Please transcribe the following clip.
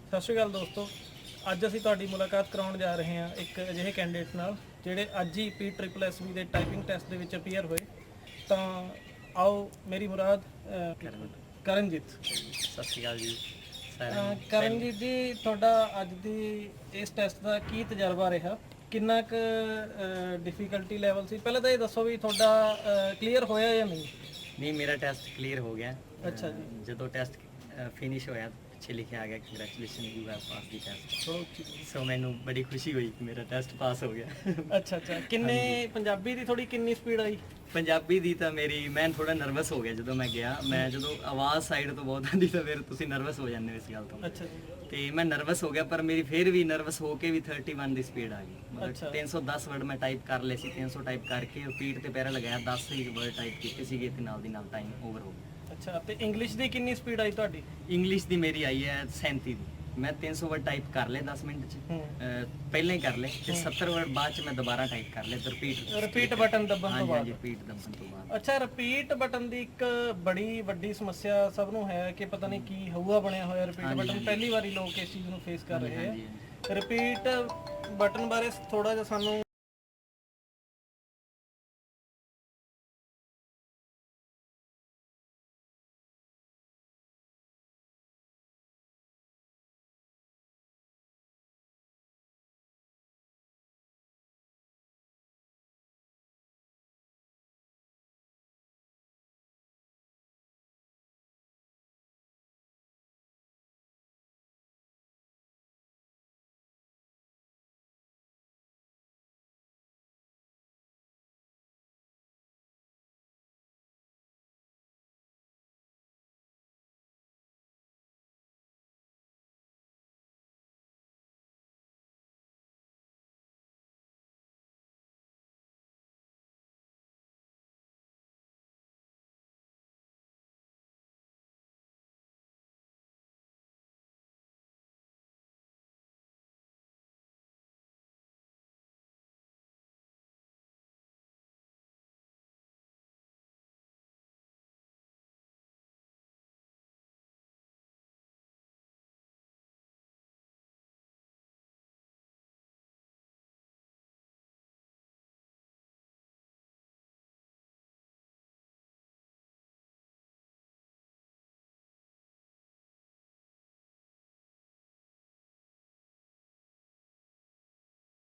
ਸਤਿ ਸ਼੍ਰੀ ਅਕਾਲ ਦੋਸਤੋ। ਅੱਜ ਅਸੀਂ ਤੁਹਾਡੀ ਮੁਲਾਕਾਤ ਕਰਾਉਣ ਜਾ ਰਹੇ ਹਾਂ ਇੱਕ ਅਜਿਹੇ ਕੈਂਡੀਡੇਟ ਨਾਲ ਜਿਹੜੇ ਅੱਜ ਹੀ PSSB ਦੇ ਟਾਈਪਿੰਗ ਟੈਸਟ ਦੇ ਵਿੱਚ ਅਪੀਅਰ ਹੋਏ। ਤਾਂ ਆਓ ਮੇਰੀ ਮੁਰਾਦ ਕਰਨਜੀਤ। ਸਤਿ ਸ਼੍ਰੀ ਅਕਾਲ ਜੀ ਕਰਨਜੀਤ ਜੀ, ਤੁਹਾਡਾ ਅੱਜ ਦੀ ਇਸ ਟੈਸਟ ਦਾ ਕੀ ਤਜਰਬਾ ਰਿਹਾ? ਕਿੰਨਾ ਕੁ ਡਿਫਿਕਲਟੀ ਲੈਵਲ ਸੀ? ਪਹਿਲਾਂ ਤਾਂ ਇਹ ਦੱਸੋ ਵੀ ਤੁਹਾਡਾ ਕਲੀਅਰ ਹੋਇਆ ਜਾਂ ਨਹੀਂ? ਨਹੀਂ, ਮੇਰਾ ਟੈਸਟ ਕਲੀਅਰ ਹੋ ਗਿਆ। ਅੱਛਾ ਜੀ। ਜਦੋਂ ਟੈਸਟ ਫਿਨਿਸ਼ ਹੋਇਆ ਪਿੱਛੇ ਲਿਖਿਆ ਆ ਗਿਆ congratulation you have pass the test. ਸੋ ਮੈਨੂੰ ਬੜੀ ਖੁਸ਼ੀ ਹੋਈ ਕਿ ਮੇਰਾ ਟੈਸਟ ਪਾਸ ਹੋ ਗਿਆ। ਅੱਛਾ। ਕਿੰਨੇ ਪੰਜਾਬੀ ਦੀ ਤੁਹਾਡੀ ਕਿੰਨੀ ਸਪੀਡ ਆਈ? ਪੰਜਾਬੀ ਦੀ ਤਾਂ ਮੈਂ ਥੋੜਾ ਨਰਵਸ ਹੋ ਗਿਆ ਜਦੋਂ ਮੈਂ ਗਿਆ। ਮੈਂ ਜਦੋਂ ਆਵਾਜ਼ ਸਾਈਡ ਤੋਂ ਬਹੁਤ ਆਉਂਦੀ ਤਾਂ ਫਿਰ ਤੁਸੀਂ ਨਰਵਸ ਹੋ ਜਾਂਦੇ ਹੋ ਇਸ ਗੱਲ ਤੋਂ। ਅੱਛਾ ਜੀ। ਤੇ ਮੈਂ ਨਰਵਸ ਹੋ ਗਿਆ, ਪਰ ਮੇਰੀ ਫਿਰ ਵੀ ਨਰਵਸ ਹੋ ਕੇ ਵੀ 31 ਦੀ ਸਪੀਡ ਆ ਗਈ। ਮਤਲਬ 310 ਵਰਡ ਮੈਂ ਟਾਈਪ ਕਰ ਲਏ ਸੀ। 300 ਟਾਈਪ ਕਰਕੇ ਰਿਪੀਟ ਤੇ ਪੈਰਾ ਲਗਾਇਆ, 10 ਹੀ ਵਰਡ ਟਾਈਪ ਕੀਤੇ ਸੀਗੇ ਤੇ ਨਾਲ ਦੀ ਨਾਲ ਟਾਈਮ ਓਵਰ ਹੋ ਗਿਆ। ਅੱਛਾ, ਤੇ ਇੰਗਲਿਸ਼ ਦੀ ਕਿੰਨੀ ਸਪੀਡ ਆਈ ਤੁਹਾਡੀ? ਇੰਗਲਿਸ਼ ਦੀ ਮੇਰੀ ਆਈ ਹੈ 37 ਦੀ। ਮੈਂ 300 ਵਰਡ ਟਾਈਪ ਕਰ ਲਏ 10 ਮਿੰਟ ਚ, ਪਹਿਲਾਂ ਹੀ ਕਰ ਲਏ ਤੇ 70 ਵਰਡ ਬਾਅਦ ਚ ਮੈਂ ਦੁਬਾਰਾ ਟਾਈਪ ਕਰ ਲਏ ਤੇ ਰਿਪੀਟ ਬਟਨ ਦੱਬਣ ਤੋਂ ਬਾਅਦ। ਰਿਪੀਟ ਦੱਬਣ ਤੋਂ ਬਾਅਦ। ਅੱਛਾ, ਰਿਪੀਟ ਬਟਨ ਦੀ ਇੱਕ ਬੜੀ ਵੱਡੀ ਸਮੱਸਿਆ ਸਭ ਨੂੰ ਹੈ ਕਿ ਪਤਾ ਨਹੀਂ ਕੀ ਹਊਆ ਬਣਿਆ ਹੋਇਆ ਰਿਪੀਟ ਬਟਨ। ਪਹਿਲੀ ਵਾਰੀ ਲੋਕ ਇਸ ਚੀਜ਼ ਨੂੰ ਫੇਸ ਕਰ ਰਹੇ ਆ। ਰਿਪੀਟ ਬਟਨ ਬਾਰੇ ਥੋੜਾ ਜਿਹਾ ਸਾਨੂੰ